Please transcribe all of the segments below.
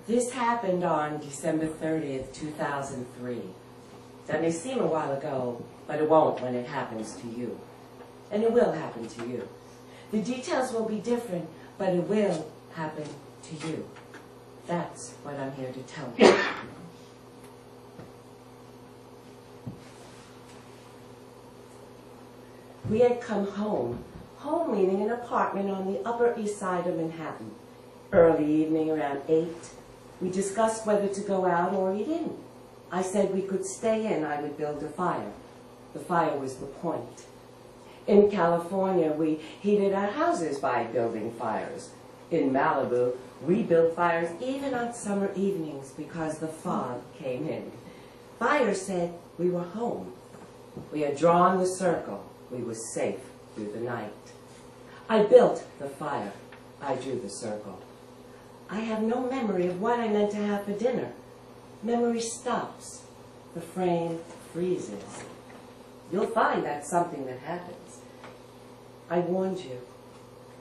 This happened on December 30th, 2003. That may seem a while ago, but it won't when it happens to you. And it will happen to you. The details will be different, but it will happen to you. That's what I'm here to tell you. We had come home meaning an apartment on the Upper East Side of Manhattan. Early evening, around 8. We discussed whether to go out or eat in. I said we could stay in, I would build a fire. The fire was the point. In California, we heated our houses by building fires. In Malibu, we built fires even on summer evenings because the fog came in. Fire said we were home. We had drawn the circle. We were safe through the night. I built the fire. I drew the circle. I have no memory of what I meant to have for dinner. Memory stops. The frame freezes. You'll find that's something that happens. I warned you.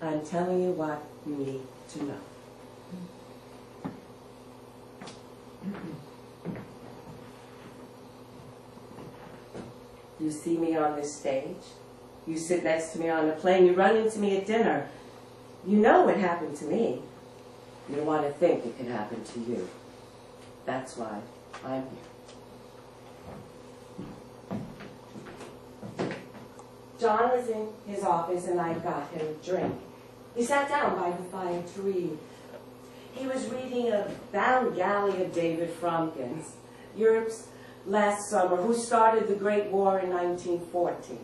I'm telling you what you need to know. You see me on this stage. You sit next to me on a plane. You run into me at dinner. You know what happened to me. You don't want to think it can happen to you. That's why I'm here. John was in his office and I got him a drink. He sat down by the fire to read. He was reading a bound galley of David Fromkin's, Europe's last summer, who started the Great War in 1914.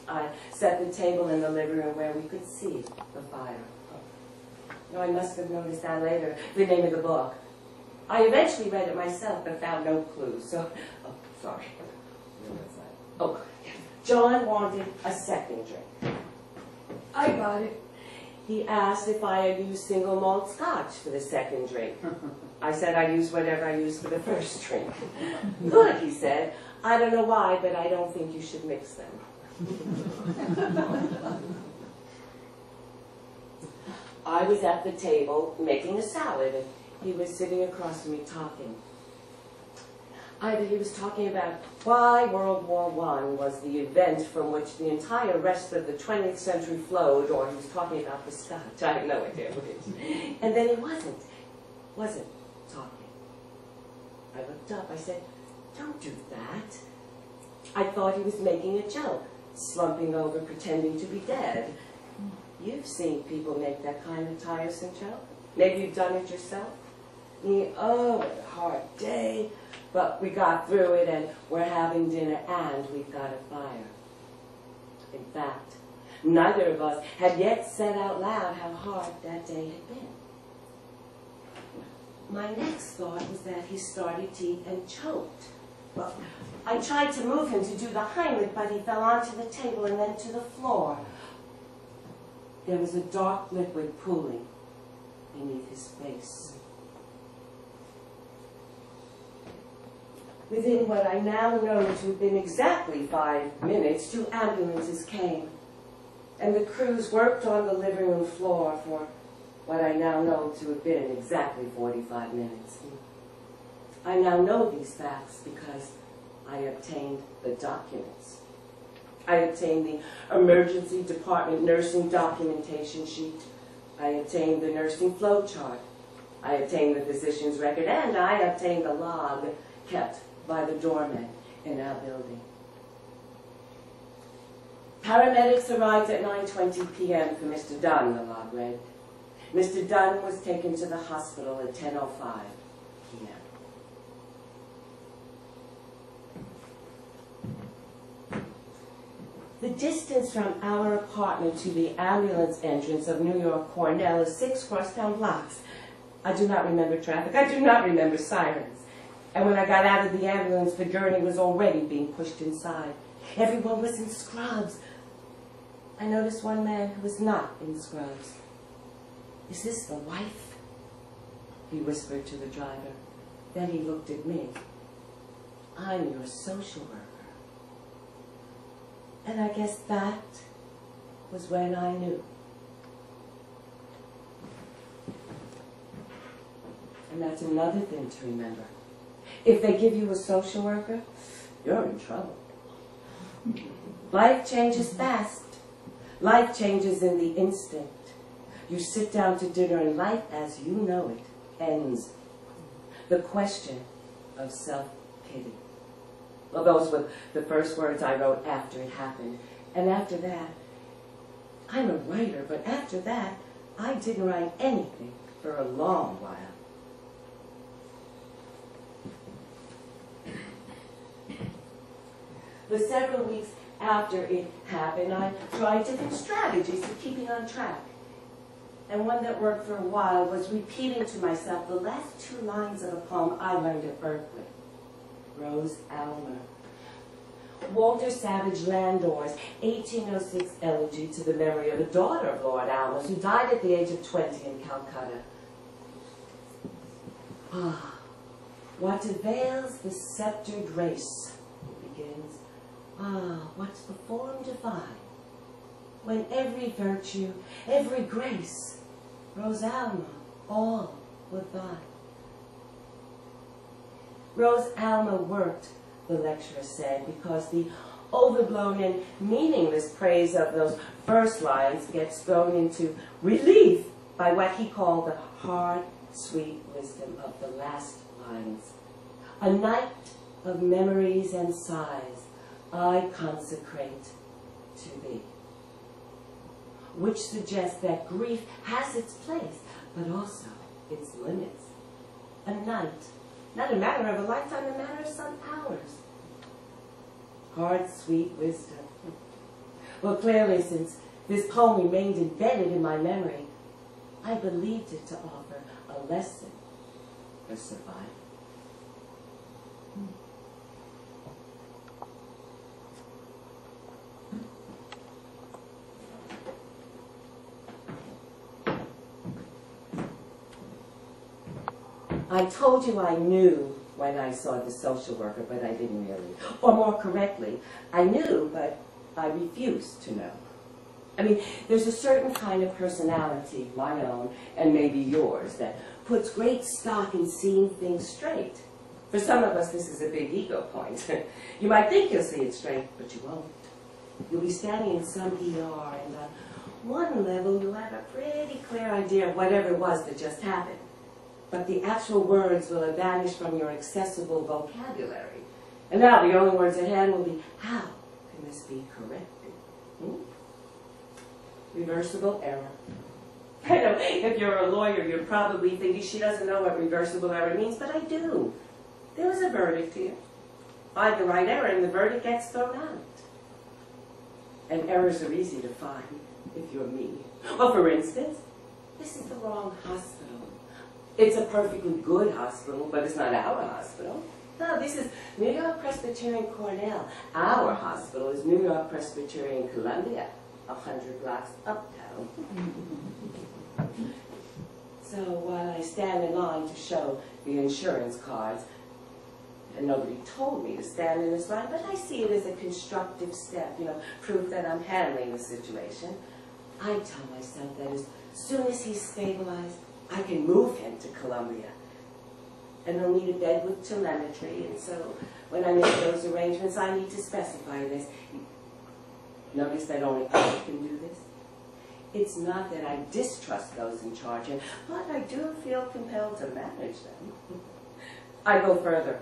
I set the table in the living room where we could see the fire. No, I must have noticed that later, the name of the book. I eventually read it myself, but found no clues, so, oh, sorry. Oh, John wanted a second drink. I got it. He asked if I had used single malt scotch for the second drink. I said I used whatever I used for the first drink. Good, he said. I don't know why, but I don't think you should mix them. I was at the table making a salad, and he was sitting across from me talking. Either he was talking about why World War I was the event from which the entire rest of the 20th century flowed, or he was talking about the scotch. I have no idea which. And then he wasn't talking. I looked up. I said, "Don't do that." I thought he was making a joke, slumping over, pretending to be dead. You've seen people make that kind of tiresome joke. Maybe you've done it yourself. Oh, what a hard day. But we got through it, and we're having dinner, and we've got a fire. In fact, neither of us had yet said out loud how hard that day had been. My next thought was that he started to eat and choked. Well, I tried to move him to do the Heimlich, but he fell onto the table and then to the floor. There was a dark liquid pooling beneath his face. Within what I now know to have been exactly 5 minutes, 2 ambulances came, and the crews worked on the living room floor for what I now know to have been exactly 45 minutes. I now know these facts because I obtained the documents. I obtained the emergency department nursing documentation sheet. I obtained the nursing flow chart. I obtained the physician's record, and I obtained the log kept by the doorman in our building. Paramedics arrived at 9:20 p.m. for Mr. Dunn, the log read. Mr. Dunn was taken to the hospital at 10:05 p.m. The distance from our apartment to the ambulance entrance of New York Cornell is 6 crosstown blocks. I do not remember traffic. I do not remember sirens. And when I got out of the ambulance, the gurney was already being pushed inside. Everyone was in scrubs. I noticed one man who was not in scrubs. "Is this the wife?" he whispered to the driver. Then he looked at me. "I'm your social worker." And I guess that was when I knew. And And that's another thing to remember. If they give you a social worker, you're in trouble. Life changes fast. Life changes in the instant. You sit down to dinner and life as you know it ends. The question of self-pity. Well, those were the first words I wrote after it happened. And after that, I'm a writer, but after that, I didn't write anything for a long while. For several weeks after it happened, I tried different strategies for keeping on track. And one that worked for a while was repeating to myself the last 2 lines of a poem I learned at Berkeley. Rose Alma. Walter Savage Landor's 1806 elegy to the memory of a daughter of Lord Alma's who died at the age of 20 in Calcutta. Ah, what avails the sceptered race, it begins. Ah, what's the form divine, when every virtue, every grace, Rose Alma, all were thine. Rose Alma worked, the lecturer said, because the overblown and meaningless praise of those first lines gets thrown into relief by what he called the hard, sweet wisdom of the last lines. A night of memories and sighs I consecrate to thee, which suggests that grief has its place, but also its limits. A night, not a matter of a lifetime, a matter of some hours. Hard, sweet wisdom. Well, clearly, since this poem remained embedded in my memory, I believed it to offer a lesson for survival. I told you I knew when I saw the social worker, but I didn't really. Or more correctly, I knew, but I refused to know. I mean, there's a certain kind of personality, my own, and maybe yours, that puts great stock in seeing things straight. For some of us, this is a big ego point. You might think you'll see it straight, but you won't. You'll be standing in some ER, and on one level, you'll have a pretty clear idea of whatever it was that just happened. But the actual words will have vanished from your accessible vocabulary. And now the only words at hand will be, how can this be corrected? Reversible error. I know, if you're a lawyer, you're probably thinking she doesn't know what reversible error means, but I do. There was a verdict here. Find the right error and the verdict gets thrown out. And errors are easy to find if you're me. Well, for instance, this is the wrong hospital. It's a perfectly good hospital, but it's not our hospital. No, this is New York Presbyterian Cornell. Our hospital is New York Presbyterian Columbia, 100 blocks uptown. So while I stand in line to show the insurance cards, and nobody told me to stand in this line, but I see it as a constructive step, proof that I'm handling the situation, I tell myself that as soon as he's stabilized, I can move him to Columbia. And he'll need a bed with telemetry, and so when I make those arrangements, I need to specify this. Notice that only I can do this. It's not that I distrust those in charge, but I do feel compelled to manage them. I go further.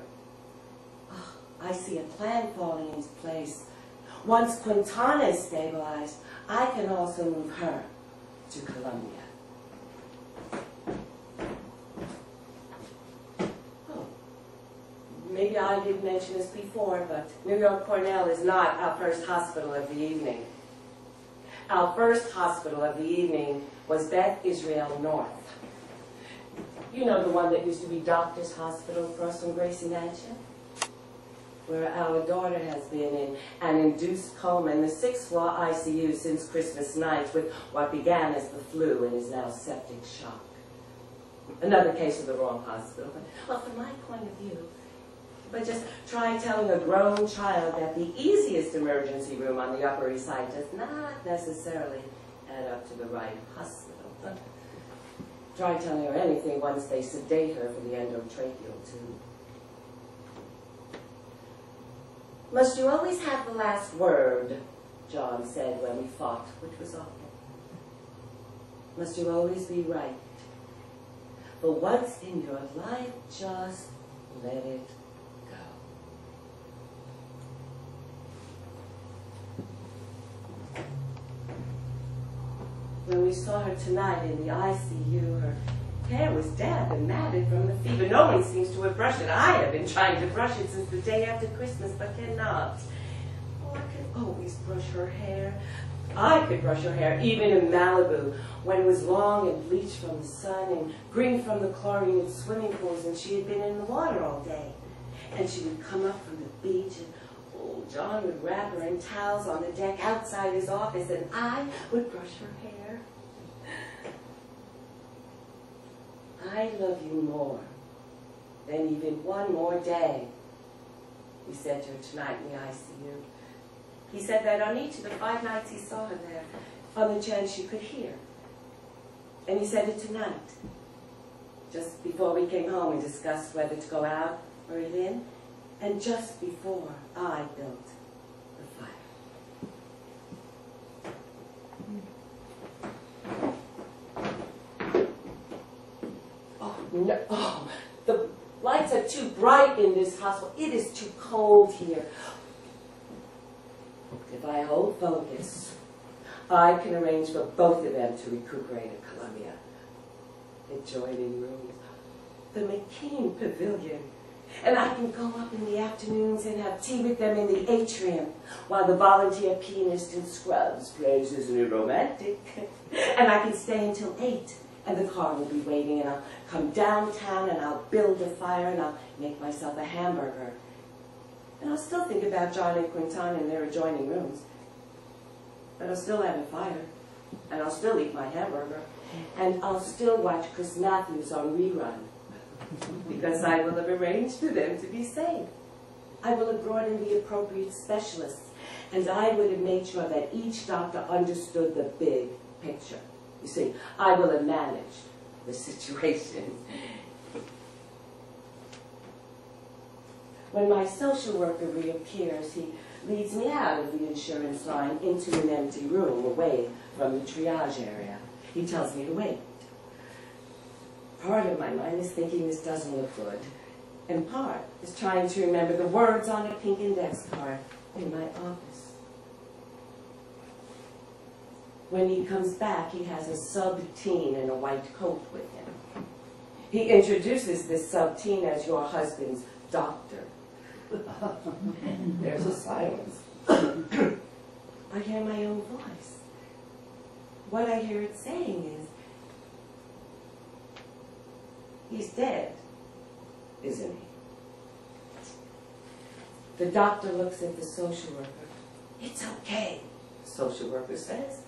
Oh, I see a plan falling into place. Once Quintana is stabilized, I can also move her to Columbia. Maybe I didn't mention this before, but New York Cornell is not our first hospital of the evening. Our first hospital of the evening was Beth Israel North. You know, the one that used to be Doctor's Hospital across from Gracie Mansion? Where our daughter has been in an induced coma in the 6th floor ICU since Christmas night with what began as the flu and is now septic shock. Another case of the wrong hospital. Well, from my point of view, but just try telling a grown child that the easiest emergency room on the Upper East Side does not necessarily add up to the right hospital. Try telling her anything once they sedate her for the endotracheal tube. Must you always have the last word? John said when we fought, which was awful. Must you always be right? For once in your life, just let it go. When we saw her tonight in the ICU, her hair was damp and matted from the fever. No one seems to have brushed it. I have been trying to brush it since the day after Christmas, but cannot. Oh, I can always brush her hair. I could brush her hair, even in Malibu, when it was long and bleached from the sun and green from the chlorine in swimming pools, and she had been in the water all day. And she would come up from the beach, and old John would wrap her in towels on the deck outside his office, and I would brush her hair. I love you more than even one more day, he said to her tonight in the ICU. He said that on each of the 5 nights he saw her there, on the chance she could hear. And he said it tonight, just before we came home and discussed whether to go out or eat in, and just before I built the fire. Oh, no. Oh, the lights are too bright in this hospital. It is too cold here. If I hold focus, I can arrange for both of them to recuperate at Columbia. Adjoining rooms. The McKean Pavilion. And I can go up in the afternoons and have tea with them in the atrium while the volunteer pianist in Scrubs plays Isn't It Romantic? And I can stay until 8 and the car will be waiting and I'll come downtown and I'll build a fire and I'll make myself a hamburger. And I'll still think about John and Quintana in their adjoining rooms. But I'll still have a fire. And I'll still eat my hamburger. And I'll still watch Chris Matthews on rerun. Because I will have arranged for them to be safe. I will have brought in the appropriate specialists. And I would have made sure that each doctor understood the big picture. You see, I will have managed the situation. When my social worker reappears, he leads me out of the insurance line into an empty room away from the triage area. He tells me to wait. Part of my mind is thinking this doesn't look good, and part is trying to remember the words on a pink index card in my office. When he comes back, he has a sub-teen in a white coat with him. He introduces this sub-teen as your husband's doctor. There's a silence. I hear my own voice. What I hear it saying is, he's dead, isn't he? The doctor looks at the social worker. It's okay, the social worker says.